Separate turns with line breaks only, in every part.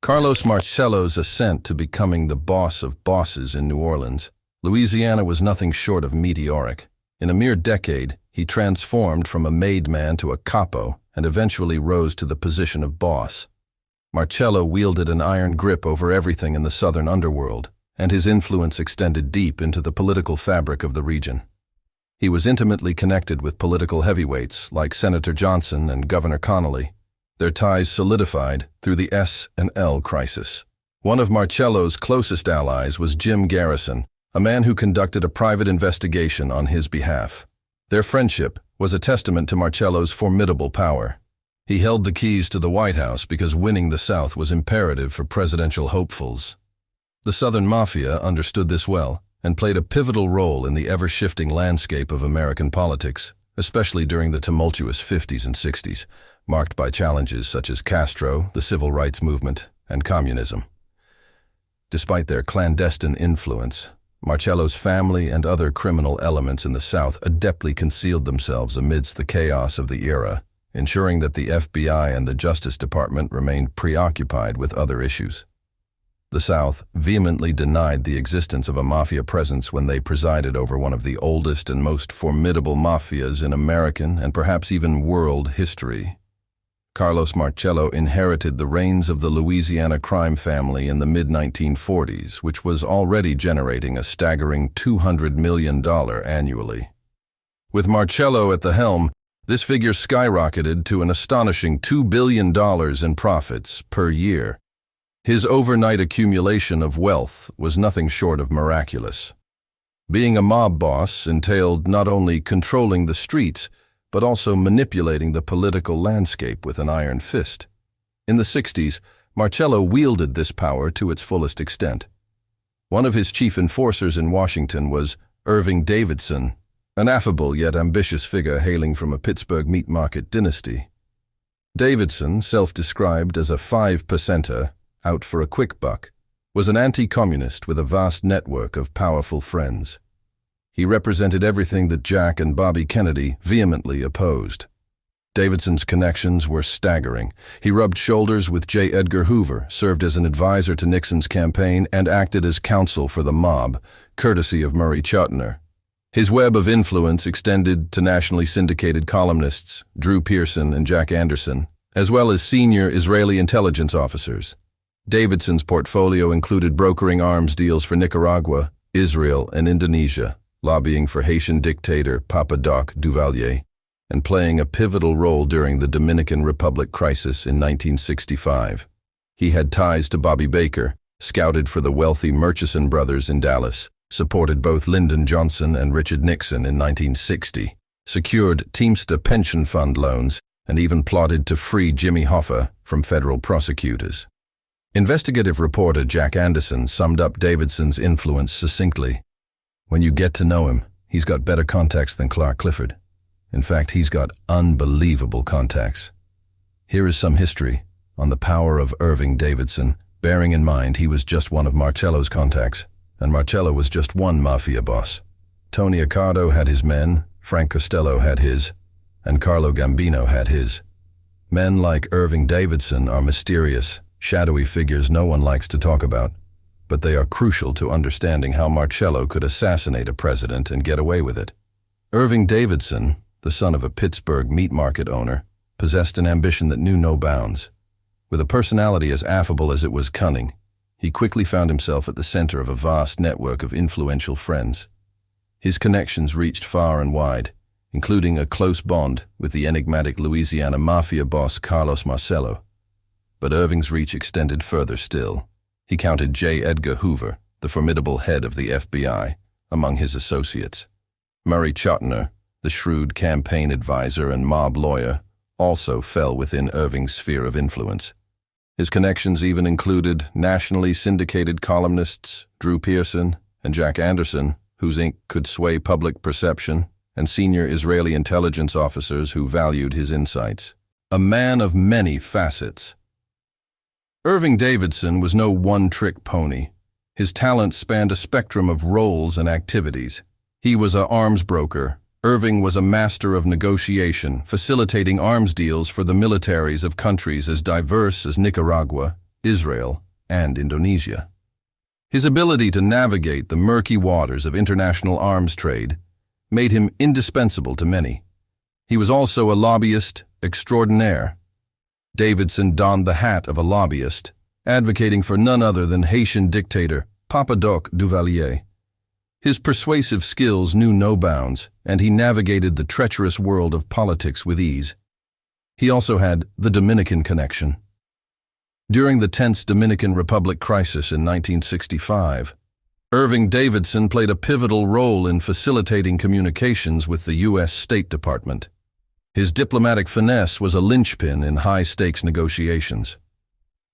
Carlos Marcello's ascent to becoming the boss of bosses in New Orleans, Louisiana was nothing short of meteoric. In a mere decade, he transformed from a made man to a capo and eventually rose to the position of boss. Marcello wielded an iron grip over everything in the southern underworld, and his influence extended deep into the political fabric of the region. He was intimately connected with political heavyweights like Senator Johnson and Governor Connolly. Their ties solidified through the S&L crisis. One of Marcello's closest allies was Jim Garrison, a man who conducted a private investigation on his behalf. Their friendship was a testament to Marcello's formidable power. He held the keys to the White House because winning the South was imperative for presidential hopefuls. The Southern Mafia understood this well and played a pivotal role in the ever-shifting landscape of American politics, especially during the tumultuous 50s and 60s, marked by challenges such as Castro, the civil rights movement, and communism. Despite their clandestine influence, Marcello's family and other criminal elements in the South adeptly concealed themselves amidst the chaos of the era, ensuring that the FBI and the Justice Department remained preoccupied with other issues. The South vehemently denied the existence of a mafia presence when they presided over one of the oldest and most formidable mafias in American and perhaps even world history. Carlos Marcello inherited the reins of the Louisiana crime family in the mid-1940s, which was already generating a staggering $200 million annually. With Marcello at the helm, this figure skyrocketed to an astonishing $2 billion in profits per year. His overnight accumulation of wealth was nothing short of miraculous. Being a mob boss entailed not only controlling the streets, but also manipulating the political landscape with an iron fist. In the 60s, Marcello wielded this power to its fullest extent. One of his chief enforcers in Washington was Irving Davidson, an affable yet ambitious figure hailing from a Pittsburgh meat market dynasty. Davidson, self-described as a 5%er, out for a quick buck, was an anti-communist with a vast network of powerful friends. He represented everything that Jack and Bobby Kennedy vehemently opposed. Davidson's connections were staggering. He rubbed shoulders with J. Edgar Hoover, served as an advisor to Nixon's campaign, and acted as counsel for the mob, courtesy of Murray Chotiner. His web of influence extended to nationally syndicated columnists Drew Pearson and Jack Anderson, as well as senior Israeli intelligence officers. Davidson's portfolio included brokering arms deals for Nicaragua, Israel, and Indonesia, lobbying for Haitian dictator Papa Doc Duvalier, and playing a pivotal role during the Dominican Republic crisis in 1965. He had ties to Bobby Baker, scouted for the wealthy Murchison brothers in Dallas, supported both Lyndon Johnson and Richard Nixon in 1960, secured Teamster pension fund loans, and even plotted to free Jimmy Hoffa from federal prosecutors. Investigative reporter Jack Anderson summed up Davidson's influence succinctly. When you get to know him, he's got better contacts than Clark Clifford. In fact, he's got unbelievable contacts. Here is some history on the power of Irving Davidson, bearing in mind he was just one of Marcello's contacts, and Marcello was just one mafia boss. Tony Accardo had his men, Frank Costello had his, and Carlo Gambino had his. Men like Irving Davidson are mysterious, shadowy figures no one likes to talk about, but they are crucial to understanding how Marcello could assassinate a president and get away with it. Irving Davidson, the son of a Pittsburgh meat market owner, possessed an ambition that knew no bounds. With a personality as affable as it was cunning, he quickly found himself at the center of a vast network of influential friends. His connections reached far and wide, including a close bond with the enigmatic Louisiana mafia boss Carlos Marcello. But Irving's reach extended further still. He counted J. Edgar Hoover, the formidable head of the FBI, among his associates. Murray Chotiner, the shrewd campaign advisor and mob lawyer, also fell within Irving's sphere of influence. His connections even included nationally syndicated columnists Drew Pearson and Jack Anderson, whose ink could sway public perception, and senior Israeli intelligence officers who valued his insights. A man of many facets. Irving Davidson was no one-trick pony. His talent spanned a spectrum of roles and activities. He was an arms broker. Irving was a master of negotiation, facilitating arms deals for the militaries of countries as diverse as Nicaragua, Israel, and Indonesia. His ability to navigate the murky waters of international arms trade made him indispensable to many. He was also a lobbyist extraordinaire. Davidson donned the hat of a lobbyist, advocating for none other than Haitian dictator Papa Doc Duvalier. His persuasive skills knew no bounds, and he navigated the treacherous world of politics with ease. He also had the Dominican connection. During the tense Dominican Republic crisis in 1965, Irving Davidson played a pivotal role in facilitating communications with the U.S. State Department. His diplomatic finesse was a linchpin in high-stakes negotiations.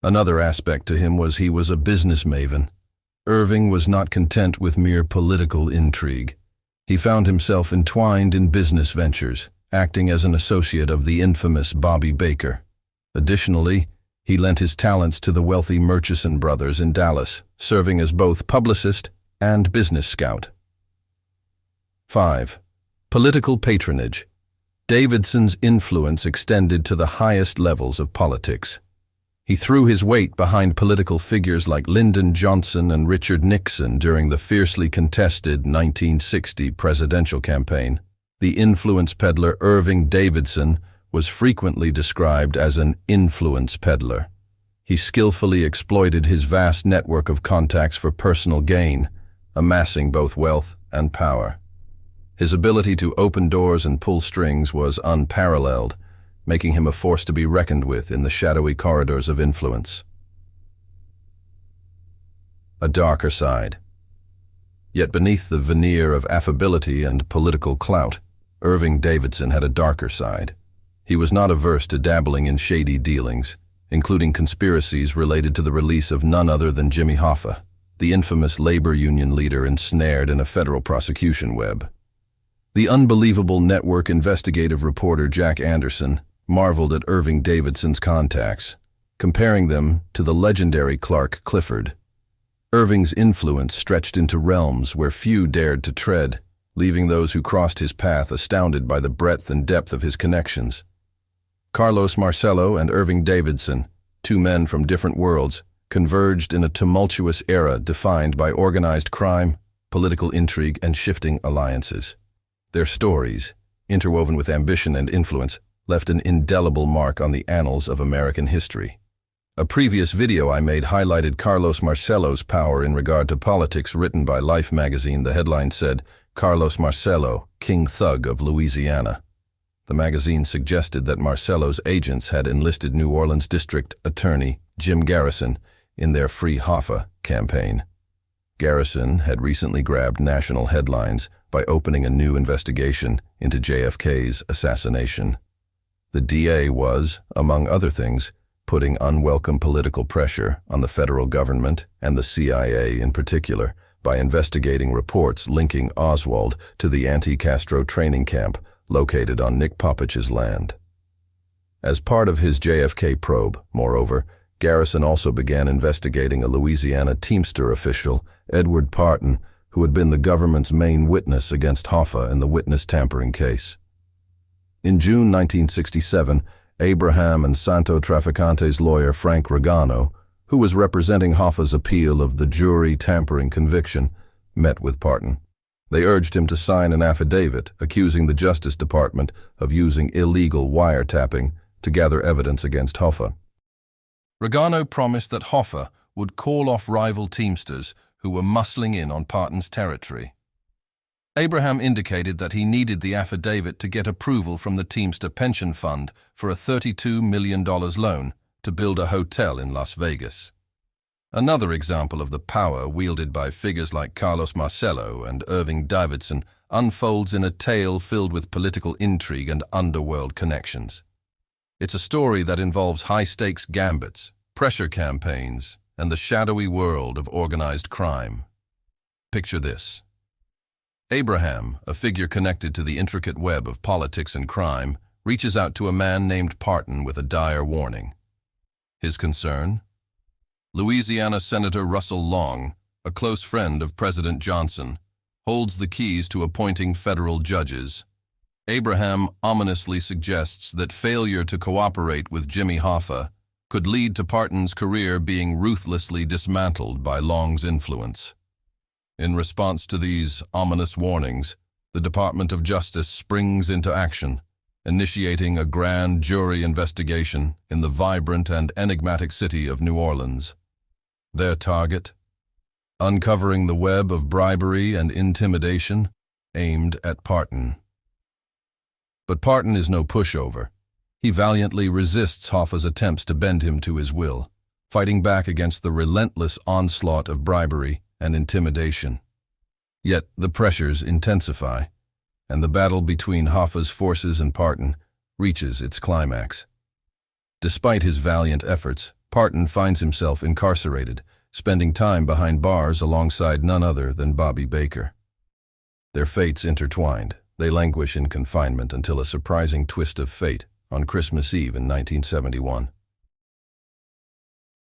Another aspect to him was he was a business maven. Irving was not content with mere political intrigue. He found himself entwined in business ventures, acting as an associate of the infamous Bobby Baker. Additionally, he lent his talents to the wealthy Murchison brothers in Dallas, serving as both publicist and business scout. 5. Political patronage. Davidson's influence extended to the highest levels of politics. He threw his weight behind political figures like Lyndon Johnson and Richard Nixon during the fiercely contested 1960 presidential campaign. The influence peddler Irving Davidson was frequently described as an influence peddler. He skillfully exploited his vast network of contacts for personal gain, amassing both wealth and power. His ability to open doors and pull strings was unparalleled, making him a force to be reckoned with in the shadowy corridors of influence. A darker side. Yet beneath the veneer of affability and political clout, Irving Davidson had a darker side. He was not averse to dabbling in shady dealings, including conspiracies related to the release of none other than Jimmy Hoffa, the infamous labor union leader ensnared in a federal prosecution web. The unbelievable network investigative reporter Jack Anderson marveled at Irving Davidson's contacts, comparing them to the legendary Clark Clifford. Irving's influence stretched into realms where few dared to tread, leaving those who crossed his path astounded by the breadth and depth of his connections. Carlos Marcello and Irving Davidson, two men from different worlds, converged in a tumultuous era defined by organized crime, political intrigue, and shifting alliances. Their stories, interwoven with ambition and influence, left an indelible mark on the annals of American history. A previous video I made highlighted Carlos Marcello's power in regard to politics. Written by Life magazine, the headline said, "Carlos Marcello, King Thug of Louisiana." The magazine suggested that Marcello's agents had enlisted New Orleans District Attorney Jim Garrison in their Free Hoffa campaign. Garrison had recently grabbed national headlines by opening a new investigation into JFK's assassination. The DA was, among other things, putting unwelcome political pressure on the federal government and the CIA in particular by investigating reports linking Oswald to the anti-Castro training camp located on Nick Popich's land. As part of his JFK probe, moreover, Garrison also began investigating a Louisiana Teamster official, Edward Parton, who had been the government's main witness against Hoffa in the witness tampering case. In June 1967, Abraham and Santo Traficante's lawyer Frank Regano, who was representing Hoffa's appeal of the jury tampering conviction, met with Parton. They urged him to sign an affidavit accusing the Justice Department of using illegal wiretapping to gather evidence against Hoffa. Regano promised that Hoffa would call off rival Teamsters who were muscling in on Parton's territory. Abraham indicated that he needed the affidavit to get approval from the Teamster Pension Fund for a $32 million loan to build a hotel in Las Vegas. Another example of the power wielded by figures like Carlos Marcello and Irving Davidson unfolds in a tale filled with political intrigue and underworld connections. It's a story that involves high-stakes gambits, pressure campaigns, and the shadowy world of organized crime. Picture this. Abraham, a figure connected to the intricate web of politics and crime, reaches out to a man named Parton with a dire warning. His concern? Louisiana Senator Russell Long, a close friend of President Johnson, holds the keys to appointing federal judges. Abraham ominously suggests that failure to cooperate with Jimmy Hoffa could lead to Parton's career being ruthlessly dismantled by Long's influence. In response to these ominous warnings, the Department of Justice springs into action, initiating a grand jury investigation in the vibrant and enigmatic city of New Orleans. Their target? Uncovering the web of bribery and intimidation aimed at Parton. But Parton is no pushover. He valiantly resists Hoffa's attempts to bend him to his will, fighting back against the relentless onslaught of bribery and intimidation. Yet the pressures intensify, and the battle between Hoffa's forces and Parton reaches its climax. Despite his valiant efforts, Parton finds himself incarcerated, spending time behind bars alongside none other than Bobby Baker. Their fates intertwined. They languish in confinement until a surprising twist of fate on Christmas Eve in 1971.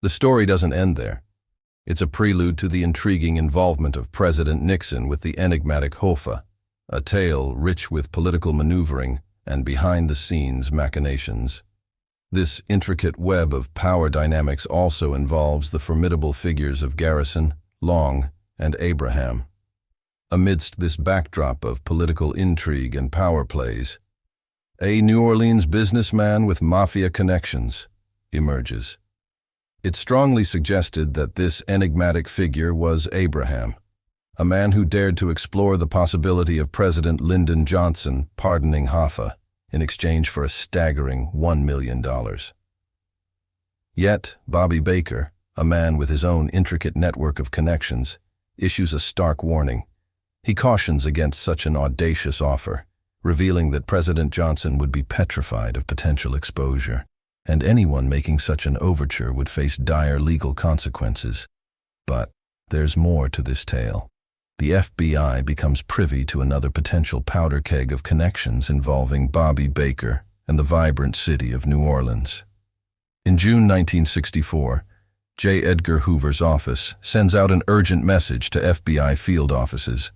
The story doesn't end there. It's a prelude to the intriguing involvement of President Nixon with the enigmatic Hoffa, a tale rich with political maneuvering and behind-the-scenes machinations. This intricate web of power dynamics also involves the formidable figures of Garrison, Long, and Abraham. Amidst this backdrop of political intrigue and power plays, a New Orleans businessman with mafia connections emerges. It's strongly suggested that this enigmatic figure was Abraham, a man who dared to explore the possibility of President Lyndon Johnson pardoning Hoffa in exchange for a staggering $1 million. Yet, Bobby Baker, a man with his own intricate network of connections, issues a stark warning. He cautions against such an audacious offer, revealing that President Johnson would be petrified of potential exposure, and anyone making such an overture would face dire legal consequences. But there's more to this tale. The FBI becomes privy to another potential powder keg of connections involving Bobby Baker and the vibrant city of New Orleans. In June 1964, J. Edgar Hoover's office sends out an urgent message to FBI field offices,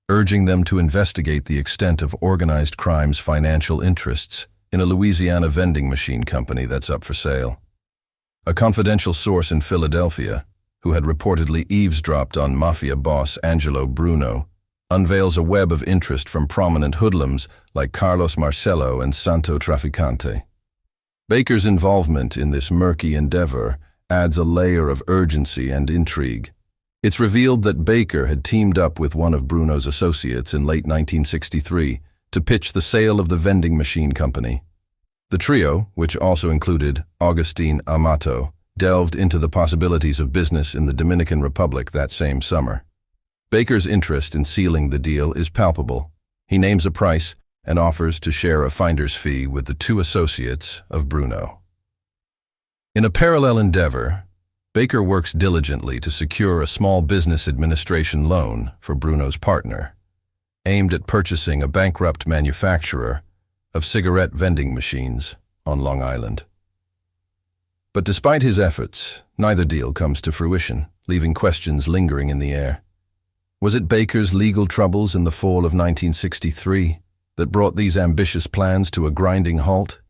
urging them to investigate the extent of organized crime's financial interests in a Louisiana vending machine company that's up for sale. A confidential source in Philadelphia, who had reportedly eavesdropped on Mafia boss Angelo Bruno, unveils a web of interest from prominent hoodlums like Carlos Marcello and Santo Traficante. Baker's involvement in this murky endeavor adds a layer of urgency and intrigue. It's revealed that Baker had teamed up with one of Bruno's associates in late 1963 to pitch the sale of the vending machine company. The trio, which also included Augustin Amato, delved into the possibilities of business in the Dominican Republic that same summer. Baker's interest in sealing the deal is palpable. He names a price and offers to share a finder's fee with the two associates of Bruno. In a parallel endeavor, Baker works diligently to secure a small business administration loan for Bruno's partner, aimed at purchasing a bankrupt manufacturer of cigarette vending machines on Long Island. But despite his efforts, neither deal comes to fruition, leaving questions lingering in the air. Was it Baker's legal troubles in the fall of 1963 that brought these ambitious plans to a grinding halt?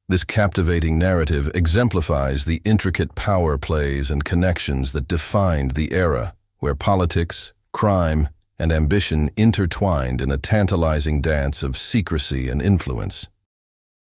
This captivating narrative exemplifies the intricate power plays and connections that defined the era where politics, crime, and ambition intertwined in a tantalizing dance of secrecy and influence.